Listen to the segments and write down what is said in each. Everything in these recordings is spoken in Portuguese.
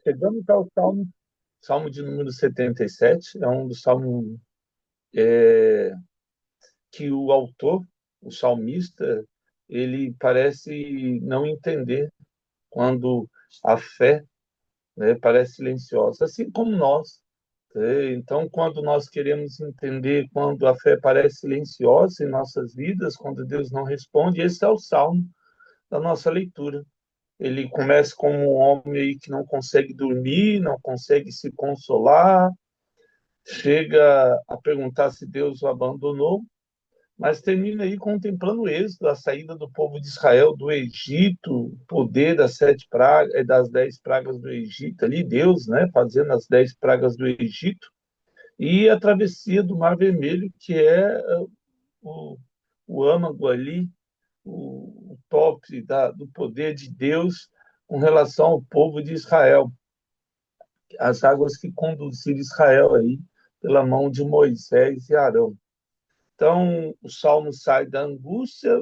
Chegamos ao Salmo de número 77, é um dos salmos que o autor, o salmista, ele parece não entender quando a fé, né, parece silenciosa, assim como nós. Então, quando nós queremos entender quando a fé parece silenciosa em nossas vidas, quando Deus não responde, esse é o salmo da nossa leitura. Ele começa como um homem aí que não consegue dormir, não consegue se consolar, chega a perguntar se Deus o abandonou, mas termina aí contemplando o êxodo, a saída do povo de Israel do Egito, o poder das 7 pragas, das 10 pragas do Egito, ali Deus, né, fazendo as 10 pragas do Egito, e a travessia do Mar Vermelho, que é o, o âmago ali, o top do poder de Deus com relação ao povo de Israel, as águas que conduziram Israel aí pela mão de Moisés e Arão. Então, o salmo sai da angústia,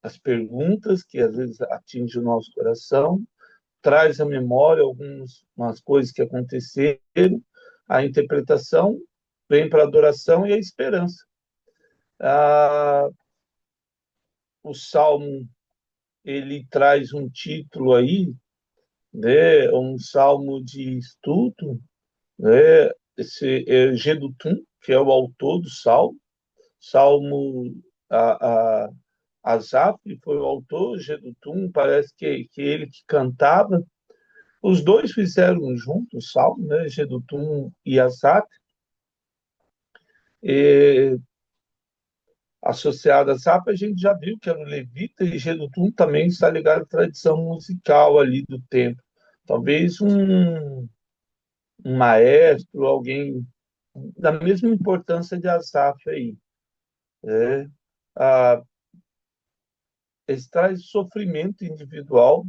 as perguntas que às vezes atingem o nosso coração, traz à memória algumas coisas que aconteceram, a interpretação vem para a adoração e a esperança. Ah, o salmo ele traz um título aí, né, um salmo de estudo, né, esse é Gedutum, que é o autor do salmo, salmo a, a Asaf foi o autor, Gedutum, parece que ele que cantava. Os dois fizeram juntos o salmo, né, Gedutum e Asaf, e, associado a Asaf, a gente já viu que era o levita, e Gedutum também está ligado à tradição musical ali do tempo. Talvez um maestro, alguém da mesma importância de Asaf aí. Né? Ah, esse traz sofrimento individual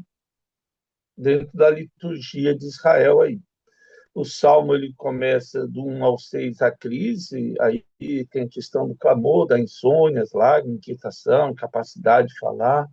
dentro da liturgia de Israel aí. O salmo ele começa do 1 ao 6 a crise, aí tem a questão do clamor, da insônia, as lágrimas, inquietação, capacidade de falar.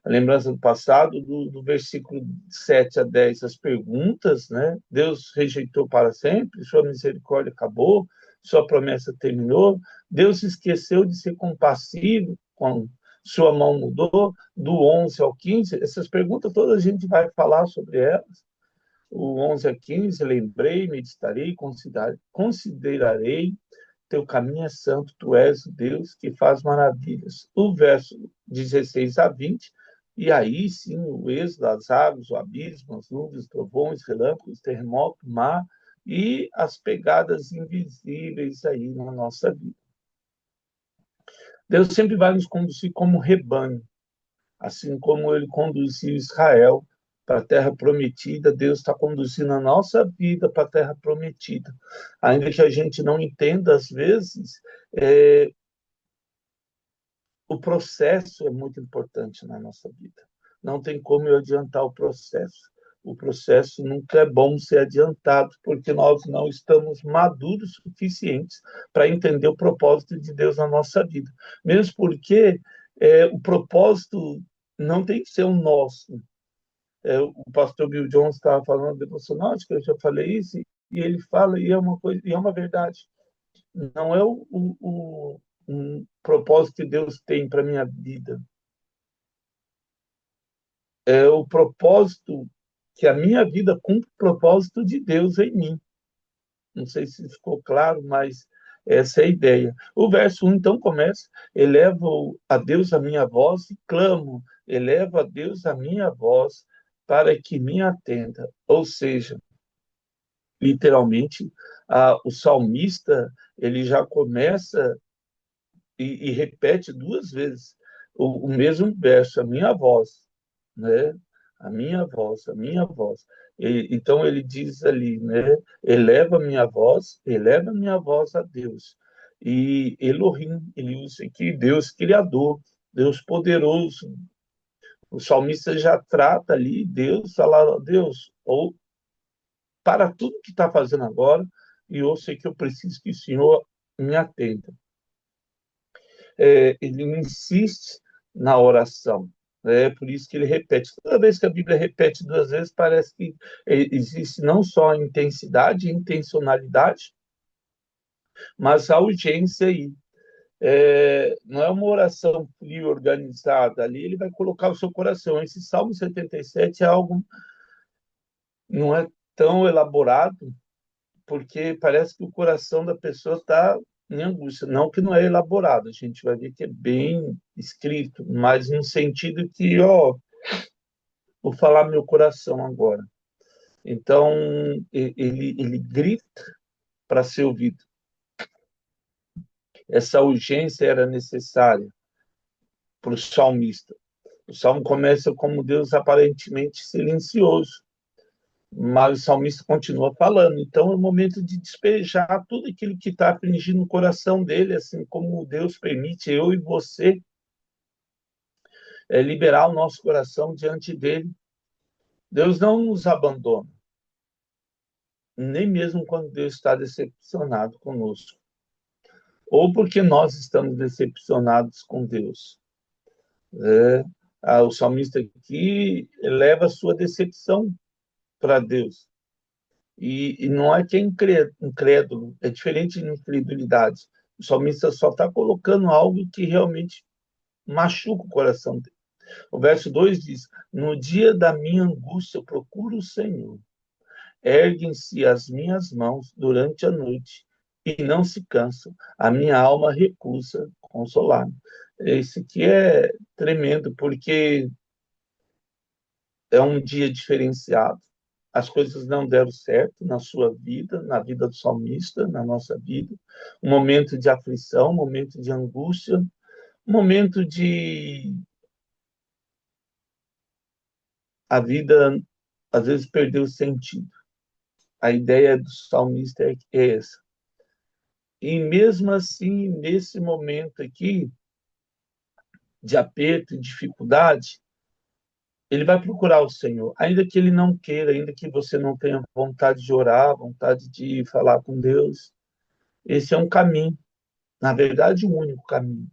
A lembrança do passado, do versículo 7 a 10, as perguntas, né? Deus rejeitou para sempre, sua misericórdia acabou, sua promessa terminou, Deus esqueceu de ser compassivo, com sua mão mudou, do 11 ao 15, essas perguntas todas a gente vai falar sobre elas. O 11 a 15, lembrei, meditarei, considerarei, teu caminho é santo, tu és o Deus que faz maravilhas. O verso 16 a 20, e aí sim o êxodo, as águas, o abismo, as nuvens, trovões, relâmpagos, terremoto, mar e as pegadas invisíveis aí na nossa vida. Deus sempre vai nos conduzir como rebanho, assim como ele conduziu Israel para a terra prometida, Deus está conduzindo a nossa vida para a terra prometida. Ainda que a gente não entenda, às vezes, o processo é muito importante na nossa vida. Não tem como eu adiantar o processo. O processo nunca é bom ser adiantado, porque nós não estamos maduros suficientes para entender o propósito de Deus na nossa vida. Mesmo porque o propósito não tem que ser o nosso. O pastor Bill Jones estava falando devocional, acho que eu já falei isso, e ele fala, e é uma coisa, e é uma verdade. Não é um propósito que Deus tem para minha vida, é o propósito que a minha vida cumpre o propósito de Deus em mim. Não sei se ficou claro, mas essa é a ideia. O verso 1, então, começa: elevo a Deus a minha voz e clamo, elevo a Deus a minha voz para que me atenda. Ou seja, literalmente, o salmista ele já começa e repete 2 vezes o mesmo verso, a minha voz, né? A minha voz, a minha voz. Então ele diz ali, né? Eleva a minha voz a Deus. E Elohim, ele usa aqui Deus criador, Deus poderoso. O salmista já trata ali Deus, fala, Deus, ou para tudo que está fazendo agora, e eu sei que eu preciso que o Senhor me atenda. Ele insiste na oração. É por isso que ele repete. Toda vez que a Bíblia repete duas vezes, parece que existe não só a intensidade e intencionalidade, mas a urgência aí. Não é uma oração fria, e organizada. Ali ele vai colocar o seu coração. Esse Salmo 77 é algo, não é tão elaborado, porque parece que o coração da pessoa está em angústia. Não que não é elaborado, a gente vai ver que é bem escrito, mas no sentido que, ó, vou falar meu coração agora. Então, ele grita para ser ouvido. Essa urgência era necessária para o salmista. O salmo começa como Deus aparentemente silencioso, mas o salmista continua falando. Então, é o momento de despejar tudo aquilo que está afligindo o coração dele, assim como Deus permite eu e você liberar o nosso coração diante dele. Deus não nos abandona, nem mesmo quando Deus está decepcionado conosco, ou porque nós estamos decepcionados com Deus. O salmista aqui leva a sua decepção para Deus. E não é que é incrédulo, é diferente de incredulidade. O salmista só está colocando algo que realmente machuca o coração dele. O verso 2 diz: No dia da minha angústia eu procuro o Senhor. Erguem-se as minhas mãos durante a noite e não se cansam. A minha alma recusa consolar-me. Esse aqui é tremendo, porque é um dia diferenciado. As coisas não deram certo na sua vida, na vida do salmista, na nossa vida. Um momento de aflição, um momento de angústia, um momento de a vida às vezes perdeu o sentido. A ideia do salmista é essa. E mesmo assim, nesse momento aqui de aperto e dificuldade, ele vai procurar o Senhor, ainda que ele não queira, ainda que você não tenha vontade de orar, vontade de falar com Deus. Esse é um caminho, na verdade, o único caminho.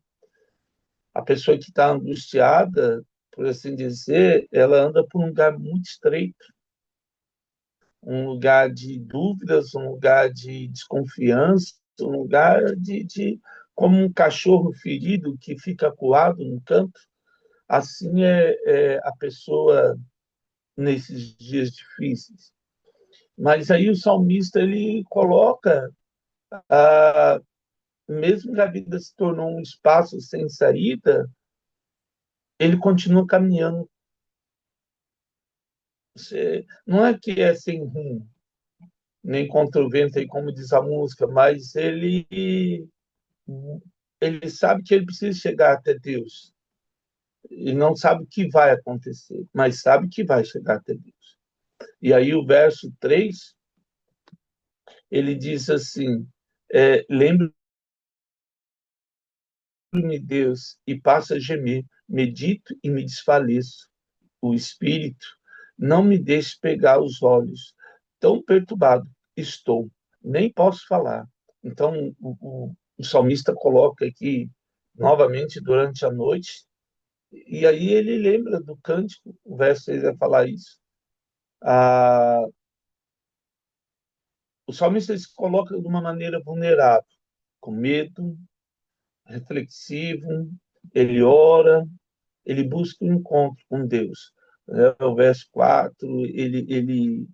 A pessoa que está angustiada, por assim dizer, ela anda por um lugar muito estreito, um lugar de dúvidas, um lugar de desconfiança, um lugar como um cachorro ferido que fica acuado no canto. Assim é a pessoa nesses dias difíceis. Mas aí o salmista ele coloca, mesmo que a vida se tornou um espaço sem saída, ele continua caminhando. Não é que é sem rumo, nem contra o vento, aí, como diz a música, mas ele sabe que ele precisa chegar até Deus. Ele não sabe o que vai acontecer, mas sabe que vai chegar até Deus. E aí o verso 3 ele diz assim, lembre-me, Deus, e passo a gemer, medito e me desfaleço. O espírito não me deixe pegar os olhos. Tão perturbado estou, nem posso falar. Então, o salmista coloca aqui, novamente, durante a noite, e aí ele lembra do cântico, o verso 6 vai falar isso. Ah, o salmista se coloca de uma maneira vulnerável, com medo, reflexivo, ele ora, ele busca um encontro com Deus. O verso 4, ele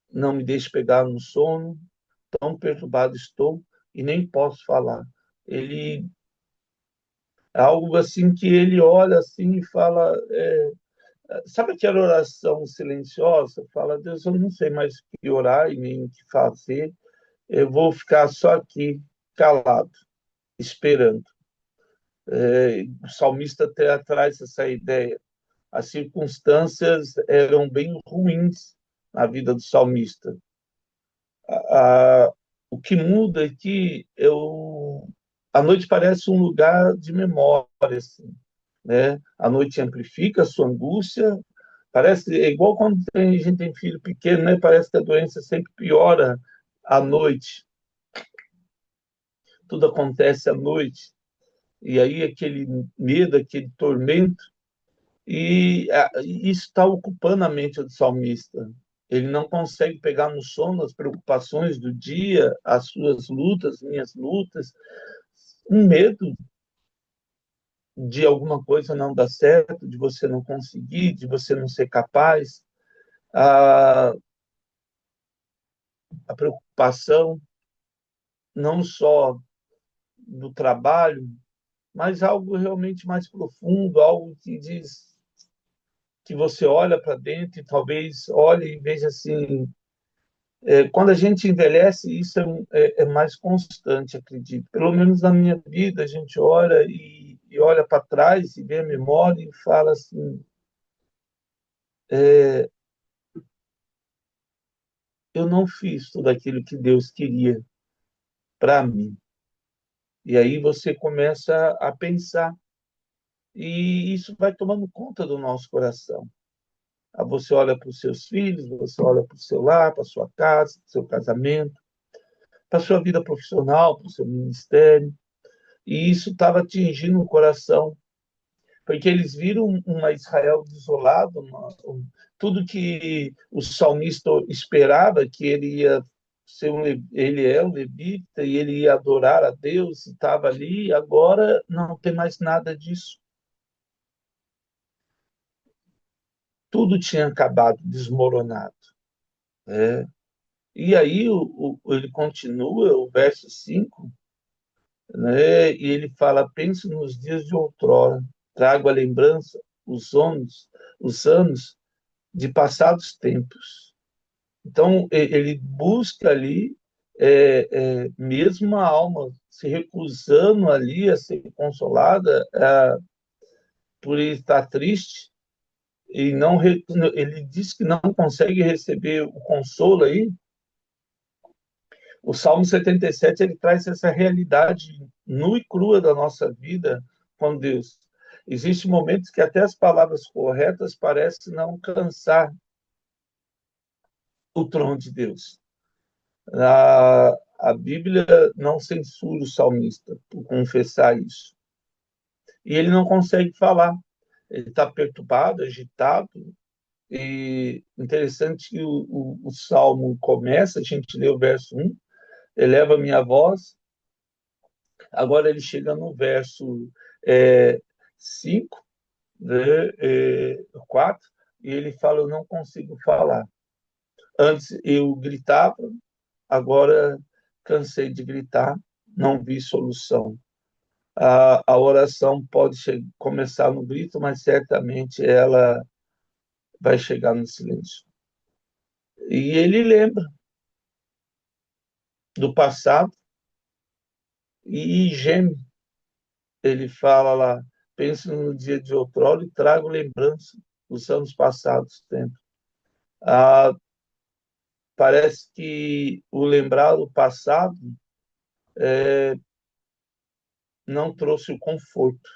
não me deixe pegar no sono, tão perturbado estou e nem posso falar. Ele é algo assim que ele olha assim e fala, sabe aquela oração silenciosa? Fala, Deus, eu não sei mais o que orar e nem o que fazer, eu vou ficar só aqui calado, esperando. O salmista até traz essa ideia. As circunstâncias eram bem ruins na vida do salmista. O que muda é que a noite parece um lugar de memória, assim, né? A noite amplifica a sua angústia, parece igual quando a gente tem filho pequeno, né? Parece que a doença sempre piora à noite, tudo acontece à noite, e aí aquele medo, aquele tormento, Isso está ocupando a mente do salmista. Ele não consegue pegar no sono as preocupações do dia, as suas lutas, minhas lutas, um medo de alguma coisa não dar certo, de você não conseguir, de você não ser capaz, a, a preocupação não só do trabalho, mas algo realmente mais profundo, algo que diz que você olha para dentro e talvez olhe e veja assim. Quando a gente envelhece, isso é mais constante, acredito. Pelo menos na minha vida, a gente olha e olha para trás e vê a memória e fala assim: é, eu não fiz tudo aquilo que Deus queria para mim. E aí você começa a pensar, e isso vai tomando conta do nosso coração. Aí você olha para os seus filhos, você olha para o seu lar, para a sua casa, para o seu casamento, para a sua vida profissional, para o seu ministério, e isso estava atingindo o coração, porque eles viram uma Israel desolada, tudo que o salmista esperava, que ele ia ser ele é um levita e ele ia adorar a Deus, estava ali, agora não tem mais nada disso. Tudo tinha acabado, desmoronado. Né? E aí ele continua, o verso 5, né? E ele fala: pense nos dias de outrora, trago a lembrança os anos de passados tempos. Então, ele busca ali, mesmo a alma se recusando ali a ser consolada, por ele estar triste, e não, ele diz que não consegue receber o consolo aí. O Salmo 77 ele traz essa realidade nua e crua da nossa vida com Deus. Existem momentos que até as palavras corretas parecem não alcançar o trono de Deus. A Bíblia não censura o salmista por confessar isso. E ele não consegue falar. Ele está perturbado, agitado. E interessante que o salmo começa, a gente lê o verso 1, eleva minha voz. Agora ele chega no verso 5, né, 4, e ele fala: eu não consigo falar. Antes eu gritava, agora cansei de gritar, não vi solução. A oração pode começar no grito, mas certamente ela vai chegar no silêncio. E ele lembra do passado e geme. Ele fala lá: pense no dia de outrora e trago lembrança dos anos passados. Tempo. Ah, parece que o lembrar do passado não trouxe o conforto,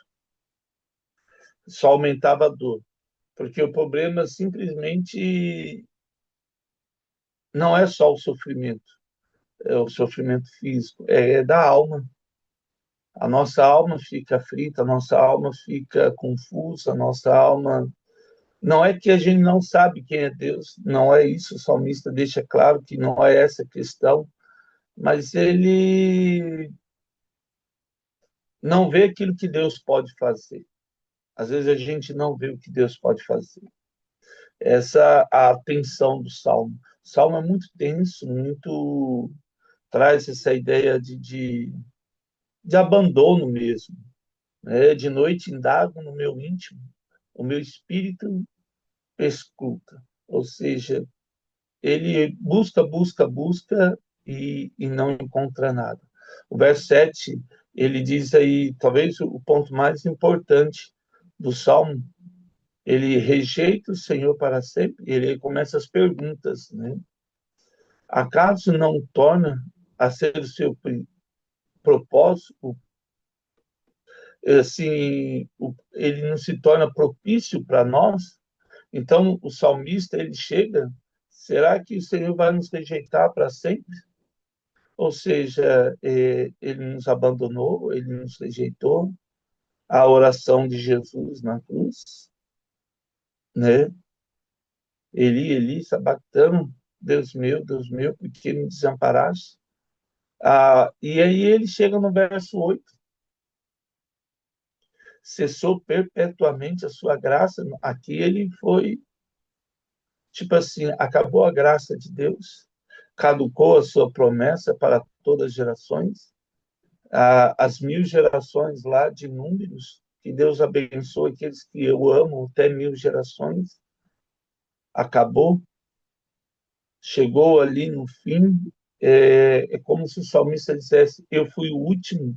só aumentava a dor. Porque o problema simplesmente não é só o sofrimento físico, é da alma. A nossa alma fica aflita, a nossa alma fica confusa, a nossa alma. Não é que a gente não sabe quem é Deus, não é isso, o salmista deixa claro que não é essa a questão, mas ele não vê aquilo que Deus pode fazer. Às vezes a gente não vê o que Deus pode fazer. Essa é a tensão do Salmo. O Salmo é muito tenso, muito traz essa ideia de abandono mesmo. Né? De noite indago no meu íntimo, o meu espírito escuta. Ou seja, ele busca, busca, busca e não encontra nada. O verso 7, ele diz aí, talvez o ponto mais importante do Salmo, ele rejeita o Senhor para sempre, ele começa as perguntas, né? Acaso não torna a ser o seu propósito, assim, ele não se torna propício para nós? Então, o salmista, ele chega, será que o Senhor vai nos rejeitar para sempre? Ou seja, ele nos abandonou, ele nos rejeitou. A oração de Jesus na cruz. né? Eli, Eli, sabactano, Deus meu, por que me desamparaste? E aí ele chega no verso 8: cessou perpetuamente a sua graça. Aqui ele foi, tipo assim, acabou a graça de Deus, caducou a sua promessa para todas as gerações, as 1000 gerações lá de números, que Deus abençoe aqueles que eu amo, até 1000 gerações, acabou, chegou ali no fim. É como se o salmista dissesse: eu fui o último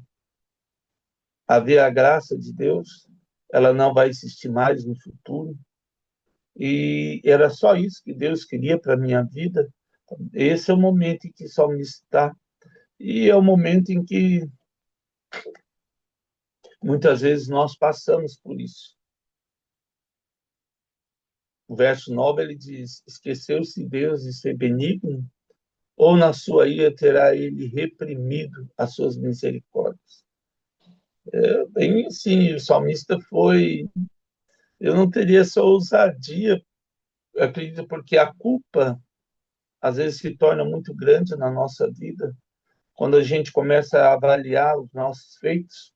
a ver a graça de Deus, ela não vai existir mais no futuro. E era só isso que Deus queria para a minha vida. Esse é o momento em que o salmista está. E é o momento em que muitas vezes nós passamos por isso. O verso 9 ele diz: esqueceu-se Deus de ser benigno, ou na sua ira terá ele reprimido as suas misericórdias? Bem assim, o salmista foi. Eu não teria essa ousadia, eu acredito, porque a culpa às vezes se torna muito grande na nossa vida, quando a gente começa a avaliar os nossos feitos.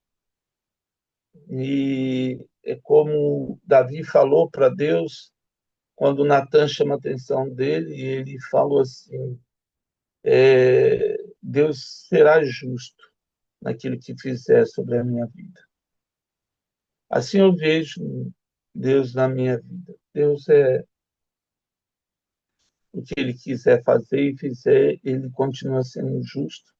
E é como Davi falou para Deus, quando Natan chama a atenção dele, e ele falou assim: Deus será justo naquilo que fizer sobre a minha vida. Assim eu vejo Deus na minha vida. Deus é o que ele quiser fazer e fizer, ele continua sendo justo.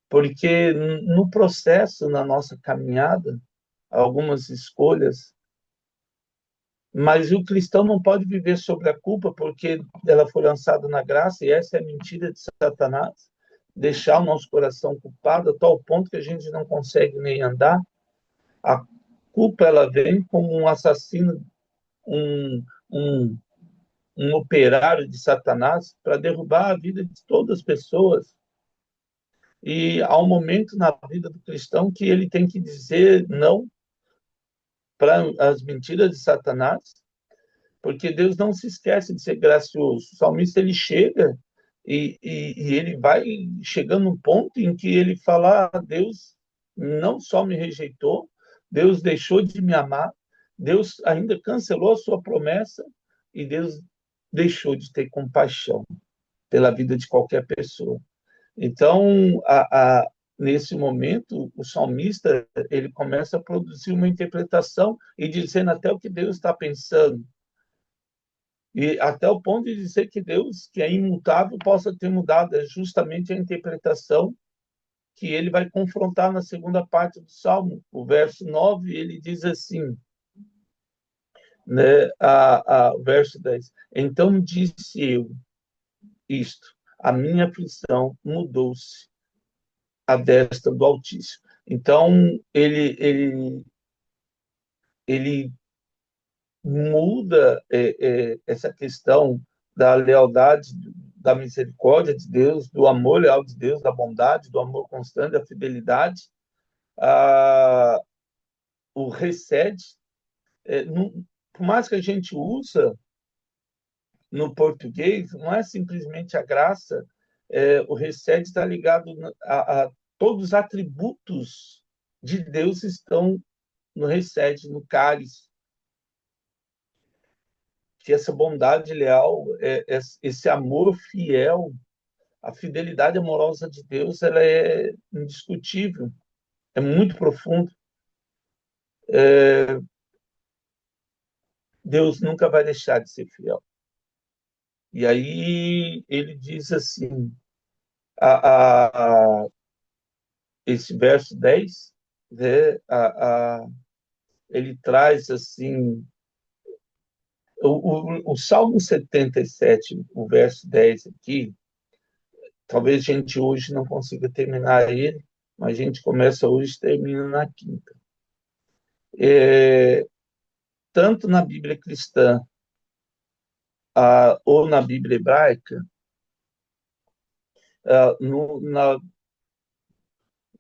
Porque no processo, na nossa caminhada, algumas escolhas, mas o cristão não pode viver sobre a culpa, porque ela foi lançada na graça, e essa é a mentira de Satanás, deixar o nosso coração culpado a tal ponto que a gente não consegue nem andar. A culpa, ela vem como um assassino, um, um, um operário de Satanás para derrubar a vida de todas as pessoas. E há um momento na vida do cristão que ele tem que dizer não para as mentiras de Satanás, porque Deus não se esquece de ser gracioso. O salmista ele chega e ele vai chegando num ponto em que ele fala: Deus não só me rejeitou, Deus deixou de me amar, Deus ainda cancelou a sua promessa e Deus deixou de ter compaixão pela vida de qualquer pessoa. Então, nesse momento, o salmista ele começa a produzir uma interpretação e dizendo até o que Deus está pensando. E até o ponto de dizer que Deus, que é imutável, possa ter mudado. É justamente a interpretação que ele vai confrontar na segunda parte do Salmo. O verso 9, ele diz assim, né, o verso 10: então disse eu isto, a minha aflição mudou-se à destra do Altíssimo. Então, ele muda essa questão da lealdade, da misericórdia de Deus, do amor leal de Deus, da bondade, do amor constante, da fidelidade, a, o recede. Por mais que a gente usa no português, não é simplesmente a graça, o recede está ligado a todos os atributos de Deus estão no recede, no cálice, que essa bondade leal, esse amor fiel, a fidelidade amorosa de Deus, ela é indiscutível, é muito profundo. Deus nunca vai deixar de ser fiel. E aí ele diz assim, esse verso 10, né, ele traz assim, o Salmo 77, o verso 10 aqui, talvez a gente hoje não consiga terminar ele, mas a gente começa hoje e termina na quinta. Tanto na Bíblia cristã ou na Bíblia hebraica,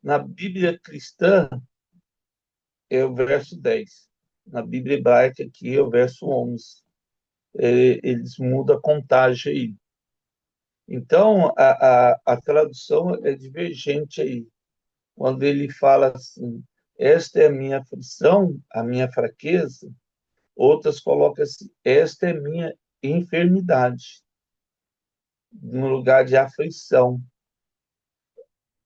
na Bíblia cristã é o verso 10. Na Bíblia hebraica aqui é o verso 11. Eles mudam a contagem aí. Então, a tradução é divergente aí. Quando ele fala assim, esta é a minha aflição, a minha fraqueza, outras colocam assim, esta é minha enfermidade, no lugar de aflição.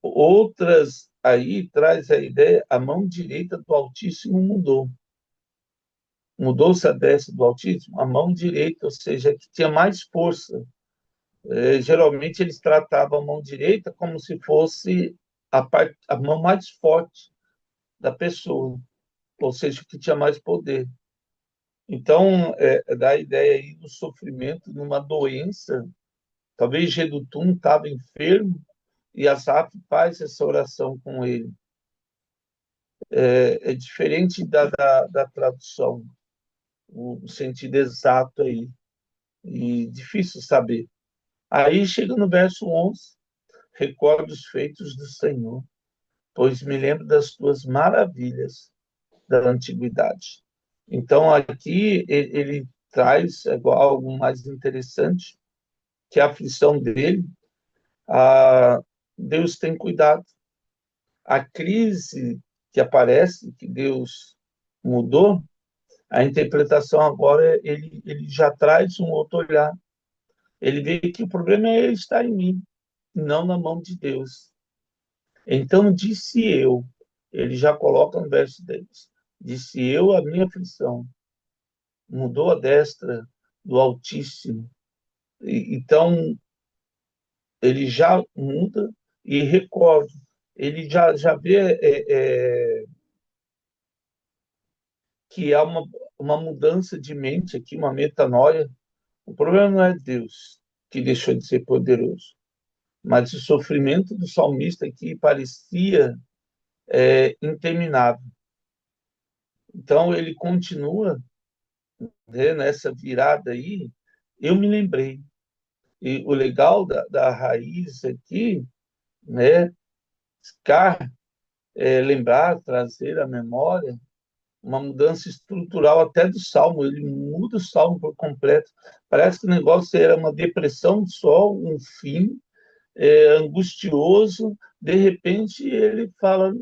Outras aí traz a ideia, a mão direita do Altíssimo mudou. Mudou-se a destra do Altíssimo, a mão direita, ou seja, que tinha mais força. Geralmente eles tratavam a mão direita como se fosse a mão mais forte da pessoa, ou seja, que tinha mais poder. Então, dá a ideia aí do sofrimento numa doença. Talvez Gedutum estava enfermo e Asaf faz essa oração com ele. É diferente da tradução, o sentido exato aí, e difícil saber. Aí chega no verso 11, recordo os feitos do Senhor, pois me lembro das tuas maravilhas da antiguidade. Então, aqui ele traz algo mais interessante, que é a aflição dele, Deus tem cuidado. A crise que aparece, que Deus mudou, a interpretação agora, ele já traz um outro olhar. Ele vê que o problema está em mim, não na mão de Deus. Então, disse eu, ele já coloca no verso 10, disse eu a minha aflição, mudou a destra do Altíssimo. Então, ele já muda e recorda. Ele já vê que há uma mudança de mente aqui, uma metanoia. O problema não é Deus que deixou de ser poderoso, mas o sofrimento do salmista aqui parecia interminável. Então, ele continua, né, nessa virada aí. Eu me lembrei. E o legal da raiz aqui, né, Scar, lembrar, trazer à memória uma mudança estrutural até do salmo. Ele muda o salmo por completo. Parece que o negócio era uma depressão só, um fim angustioso. De repente ele fala,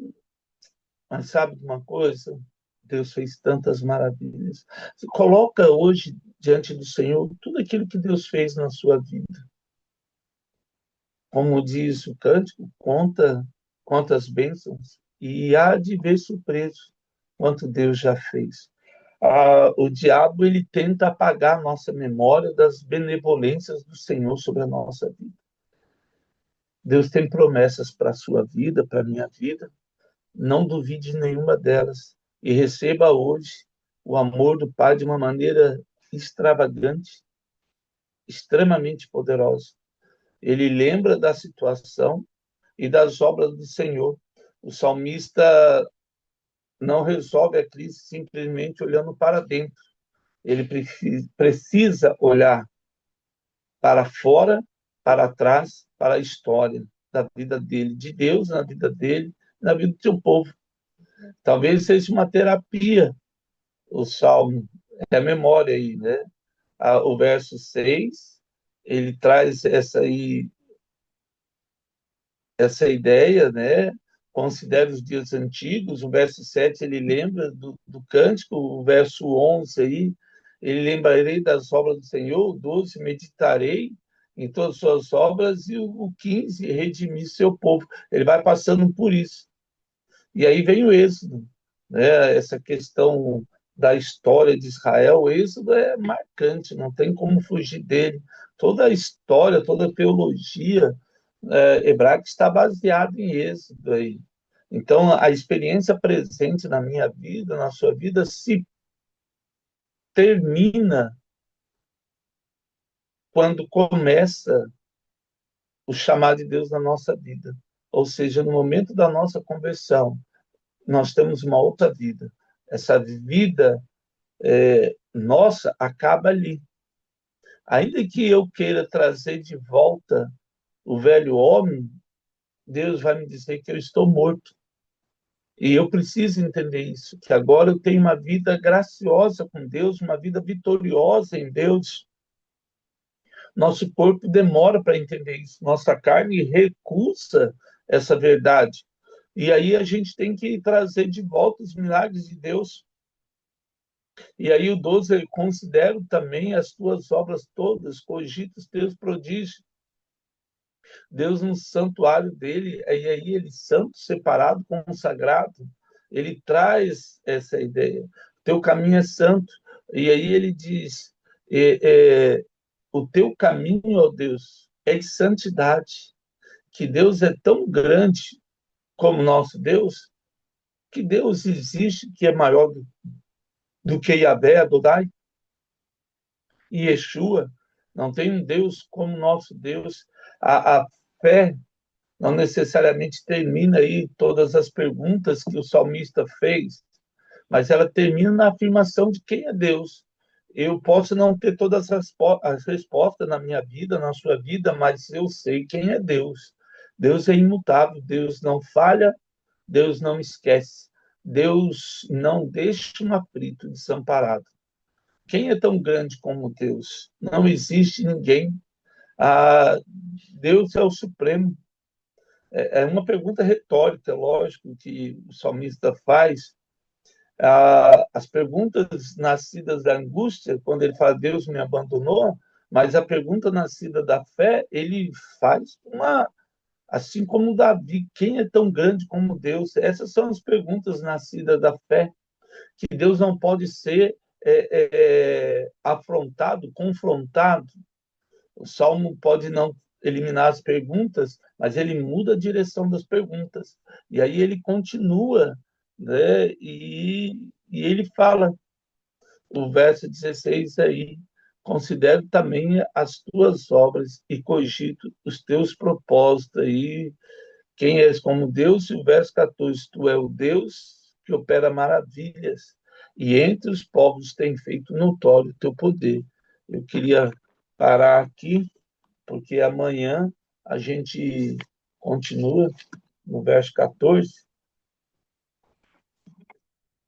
mas sabe de uma coisa? Deus fez tantas maravilhas. Você coloca hoje diante do Senhor tudo aquilo que Deus fez na sua vida. Como diz o cântico, conta quantas bênçãos e há de ver surpreso quanto Deus já fez. O diabo ele tenta apagar a nossa memória das benevolências do Senhor sobre a nossa vida. Deus tem promessas para a sua vida, para a minha vida. Não duvide de nenhuma delas e receba hoje o amor do Pai de uma maneira extravagante, extremamente poderosa. Ele lembra da situação e das obras do Senhor. O salmista não resolve a crise simplesmente olhando para dentro. Ele precisa olhar para fora, para trás, para a história da vida dele, de Deus na vida dele, na vida do seu povo. Talvez seja uma terapia o salmo, é a memória aí, né? O verso 6, ele traz essa ideia, né? Considera os dias antigos. O verso 7 ele lembra do cântico. O verso 11 aí, ele lembrarei das obras do Senhor. O 12, meditarei em todas as suas obras. E o 15, redimir seu povo. Ele vai passando por isso. E aí vem o Êxodo, né? Essa questão da história de Israel. O Êxodo é marcante, não tem como fugir dele. Toda a história, toda a teologia hebraica está baseada em Êxodo aí. Então, a experiência presente na minha vida, na sua vida, se termina quando começa o chamado de Deus na nossa vida. Ou seja, no momento da nossa conversão, nós temos uma outra vida. Essa vida nossa acaba ali. Ainda que eu queira trazer de volta o velho homem, Deus vai me dizer que eu estou morto. E eu preciso entender isso, que agora eu tenho uma vida graciosa com Deus, uma vida vitoriosa em Deus. Nosso corpo demora para entender isso, nossa carne recusa essa verdade. E aí a gente tem que trazer de volta os milagres de Deus. E aí o 12, ele considera também as tuas obras todas, cogita os teus prodígios. Deus no santuário dele, e aí ele santo, separado, consagrado, ele traz essa ideia. Teu caminho é santo. E aí ele diz, o teu caminho, ó Deus, é de santidade. Que Deus é tão grande como nosso Deus, que Deus existe, que é maior do que Yahvé, Adonai e Yeshua. Não tem um Deus como nosso Deus. A fé não necessariamente termina aí todas as perguntas que o salmista fez, mas ela termina na afirmação de quem é Deus. Eu posso não ter todas as respostas na minha vida, na sua vida, mas eu sei quem é Deus. Deus é imutável, Deus não falha, Deus não esquece, Deus não deixa um aflito desamparado. Quem é tão grande como Deus? Não existe ninguém. Ah, Deus é o Supremo. É uma pergunta retórica, lógico, que o salmista faz. As perguntas nascidas da angústia, quando ele fala Deus me abandonou, mas a pergunta nascida da fé, ele faz assim como Davi, quem é tão grande como Deus? Essas são as perguntas nascidas da fé, que Deus não pode ser afrontado, confrontado. O Salmo pode não eliminar as perguntas, mas ele muda a direção das perguntas. E aí ele continua, né? E ele fala, o verso 16 aí, considero também as tuas obras e cogito os teus propósitos. Aí, quem és como Deus? E o verso 14, tu é o Deus que opera maravilhas, e entre os povos tem feito notório o teu poder. Eu queria parar aqui, porque amanhã a gente continua no verso 14,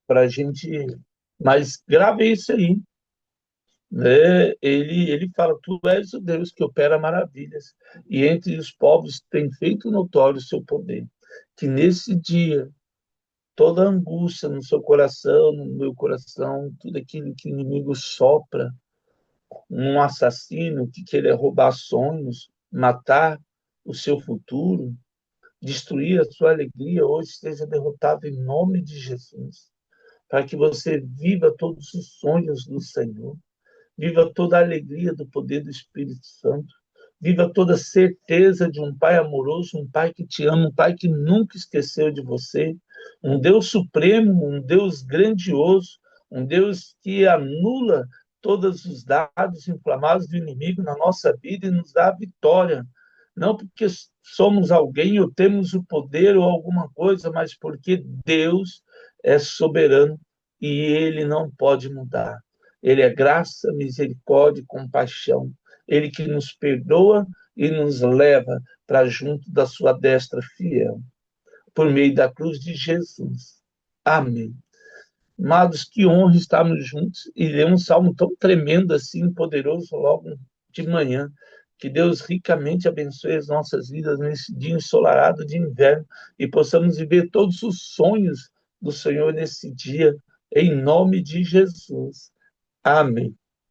para a gente. Mas grave isso aí, né? Ele fala: Tu és o Deus que opera maravilhas, e entre os povos tem feito notório o seu poder. Que nesse dia, toda angústia no seu coração, no meu coração, tudo aquilo que o inimigo sopra, um assassino que quer roubar sonhos, matar o seu futuro, destruir a sua alegria, hoje esteja derrotado em nome de Jesus, para que você viva todos os sonhos do Senhor, viva toda a alegria do poder do Espírito Santo, viva toda a certeza de um Pai amoroso, um Pai que te ama, um Pai que nunca esqueceu de você, um Deus supremo, um Deus grandioso, um Deus que anula todos os dados inflamados do inimigo na nossa vida e nos dá a vitória. Não porque somos alguém ou temos o poder ou alguma coisa, mas porque Deus é soberano e ele não pode mudar. Ele é graça, misericórdia e compaixão. Ele que nos perdoa e nos leva para junto da sua destra fiel, por meio da cruz de Jesus. Amém. Amados, que honra estarmos juntos e ler um salmo tão tremendo assim, poderoso, logo de manhã. Que Deus ricamente abençoe as nossas vidas nesse dia ensolarado de inverno e possamos viver todos os sonhos do Senhor nesse dia, em nome de Jesus. Amém.